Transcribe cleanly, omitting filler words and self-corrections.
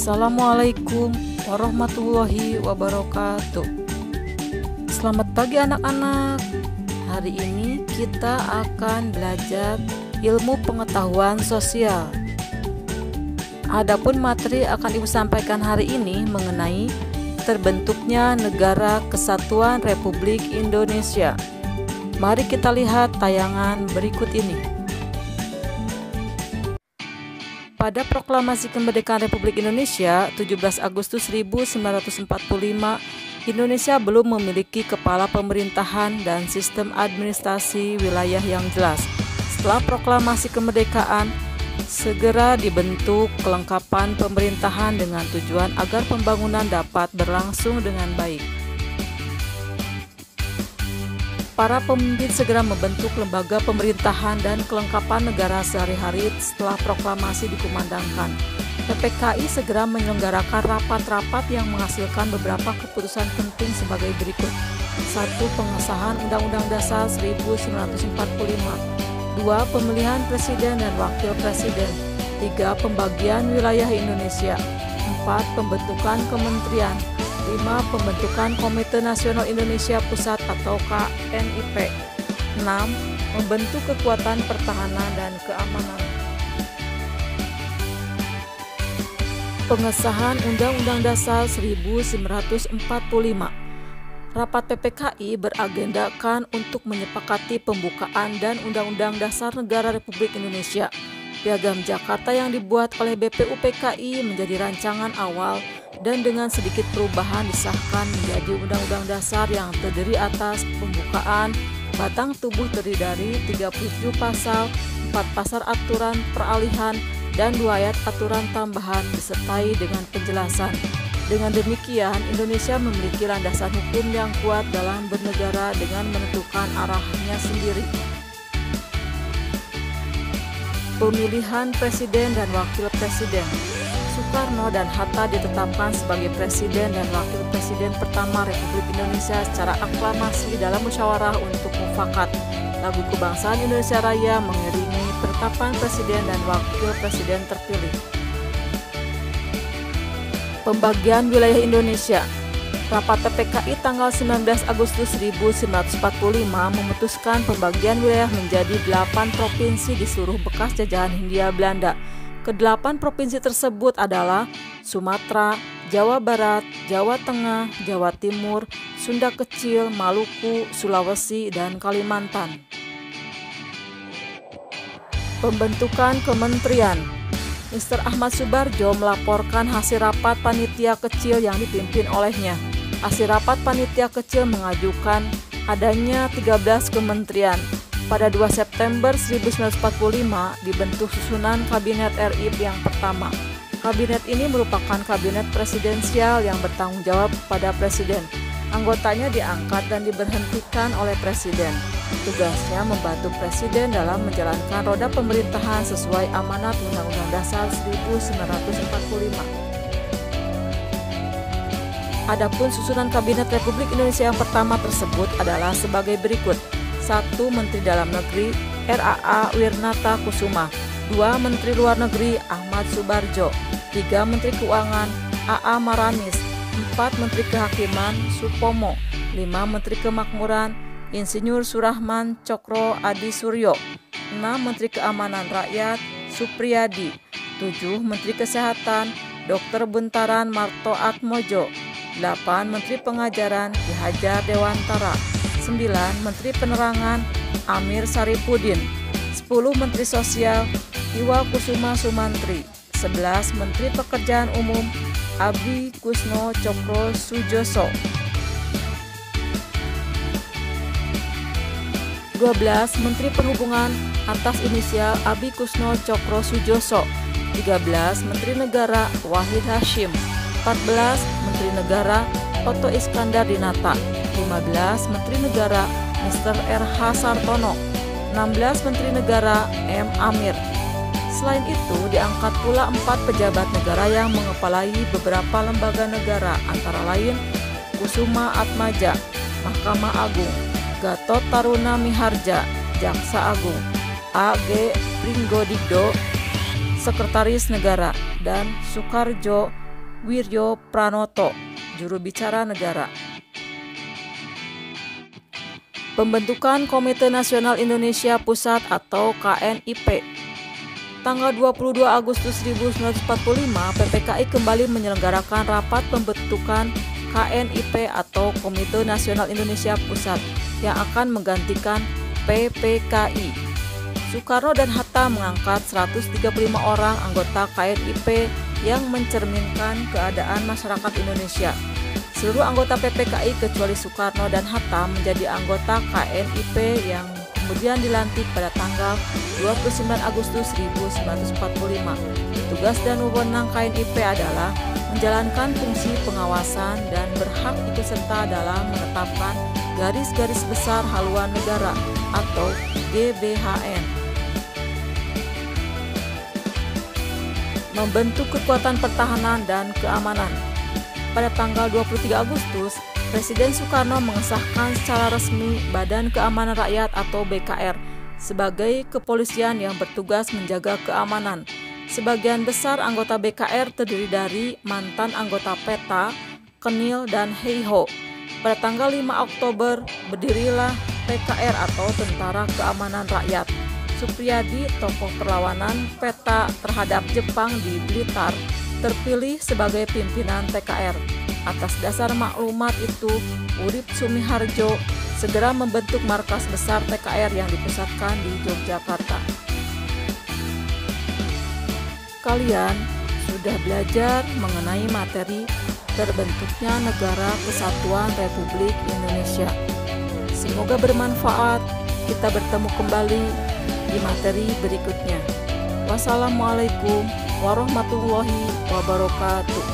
Assalamualaikum warahmatullahi wabarakatuh. Selamat pagi anak-anak. Hari ini kita akan belajar ilmu pengetahuan sosial. Adapun materi akan Ibu sampaikan hari ini mengenai terbentuknya Negara Kesatuan Republik Indonesia. Mari kita lihat tayangan berikut ini. Pada Proklamasi Kemerdekaan Republik Indonesia 17 Agustus 1945, Indonesia belum memiliki kepala pemerintahan dan sistem administrasi wilayah yang jelas. Setelah proklamasi kemerdekaan, segera dibentuk kelengkapan pemerintahan dengan tujuan agar pembangunan dapat berlangsung dengan baik. Para pemimpin segera membentuk lembaga pemerintahan dan kelengkapan negara sehari-hari setelah proklamasi dikumandangkan. PPKI segera menyelenggarakan rapat-rapat yang menghasilkan beberapa keputusan penting sebagai berikut. 1. Pengesahan Undang-Undang Dasar 1945. 2. Pemilihan Presiden dan Wakil Presiden. 3. Pembagian wilayah Indonesia. 4. Pembentukan kementerian. 5. Pembentukan Komite Nasional Indonesia Pusat atau KNIP. 6. Membentuk kekuatan pertahanan dan keamanan. Pengesahan Undang-Undang Dasar 1945. Rapat PPKI beragendakan untuk menyepakati pembukaan dan Undang-Undang Dasar Negara Republik Indonesia. Piagam Jakarta yang dibuat oleh BPUPKI menjadi rancangan awal dan dengan sedikit perubahan disahkan menjadi Undang-Undang Dasar yang terdiri atas pembukaan batang tubuh terdiri dari 37 pasal, 4 pasal aturan peralihan, dan 2 ayat aturan tambahan disertai dengan penjelasan. Dengan demikian, Indonesia memiliki landasan hukum yang kuat dalam bernegara dengan menentukan arahnya sendiri. Pemilihan Presiden dan Wakil Presiden. Soekarno dan Hatta ditetapkan sebagai Presiden dan Wakil Presiden pertama Republik Indonesia secara aklamasi dalam musyawarah untuk mufakat. Lagu Kebangsaan Indonesia Raya mengiringi penetapan Presiden dan Wakil Presiden terpilih. Pembagian wilayah Indonesia. Rapat PPKI tanggal 19 Agustus 1945 memutuskan pembagian wilayah menjadi 8 provinsi di seluruh bekas jajahan Hindia Belanda. Kedelapan provinsi tersebut adalah Sumatera, Jawa Barat, Jawa Tengah, Jawa Timur, Sunda Kecil, Maluku, Sulawesi, dan Kalimantan. Pembentukan kementerian. Mr. Ahmad Subarjo melaporkan hasil rapat panitia kecil yang dipimpin olehnya. Hasil rapat panitia kecil mengajukan adanya 13 kementerian. Pada 2 September 1945 dibentuk susunan Kabinet RI yang pertama. Kabinet ini merupakan kabinet presidensial yang bertanggung jawab pada Presiden. Anggotanya diangkat dan diberhentikan oleh Presiden. Tugasnya membantu Presiden dalam menjalankan roda pemerintahan sesuai amanat Undang-Undang Dasar 1945. Adapun susunan Kabinet Republik Indonesia yang pertama tersebut adalah sebagai berikut. 1. Menteri Dalam Negeri RAA Wirnata Kusuma. 2. Menteri Luar Negeri Ahmad Subarjo. 3. Menteri Keuangan AA Maranis. 4. Menteri Kehakiman Supomo. 5. Menteri Kemakmuran Insinyur Surahman Cokro Adi Suryo. 6. Menteri Keamanan Rakyat Supriyadi. 7. Menteri Kesehatan Dr. Buntaran Marto Atmojo. 8. Menteri Pengajaran Ki Hajar Dewantara. 9. Menteri Penerangan Amir Saripudin. 10. Menteri Sosial Iwa Kusuma Sumantri. 11. Menteri Pekerjaan Umum Abi Kusno Cokro Sujoso. 12. Menteri Perhubungan atas inisial Abi Kusno Cokro Sujoso. 13. Menteri Negara Wahid Hashim. 14. Menteri Negara Otto Iskandar Dinata. 15. Menteri Negara Mr. R.H. Sartono. 16. Menteri Negara M. Amir. Selain itu, diangkat pula 4 pejabat negara yang mengepalai beberapa lembaga negara, antara lain Kusuma Atmaja, Mahkamah Agung, Gatot Taruna Miharja, Jaksa Agung, A.G. Pringgodikdo, Sekretaris Negara, dan Soekarjo Wiryo Pranoto, juru bicara negara. Pembentukan Komite Nasional Indonesia Pusat atau KNIP. Tanggal 22 Agustus 1945, PPKI kembali menyelenggarakan rapat pembentukan KNIP atau Komite Nasional Indonesia Pusat yang akan menggantikan PPKI. Soekarno dan Hatta mengangkat 135 orang anggota KNIP yang mencerminkan keadaan masyarakat Indonesia. Seluruh anggota PPKI kecuali Soekarno dan Hatta menjadi anggota KNIP yang kemudian dilantik pada tanggal 29 Agustus 1945. Tugas dan wewenang KNIP adalah menjalankan fungsi pengawasan dan berhak ikut serta dalam menetapkan garis-garis besar haluan negara atau GBHN. Membentuk kekuatan pertahanan dan keamanan. Pada tanggal 23 Agustus, Presiden Soekarno mengesahkan secara resmi Badan Keamanan Rakyat atau BKR sebagai kepolisian yang bertugas menjaga keamanan. Sebagian besar anggota BKR terdiri dari mantan anggota PETA, Kenil, dan Heiho. Pada tanggal 5 Oktober, berdirilah PKR atau Tentara Keamanan Rakyat. Supriyadi, tokoh perlawanan PETA terhadap Jepang di Blitar, terpilih sebagai pimpinan TKR. Atas dasar maklumat itu, Urip Sumiharjo segera membentuk markas besar TKR yang dipusatkan di Yogyakarta. Kalian sudah belajar mengenai materi terbentuknya Negara Kesatuan Republik Indonesia. Semoga bermanfaat. Kita bertemu kembali di materi berikutnya. Wassalamualaikum warahmatullahi wabarakatuh.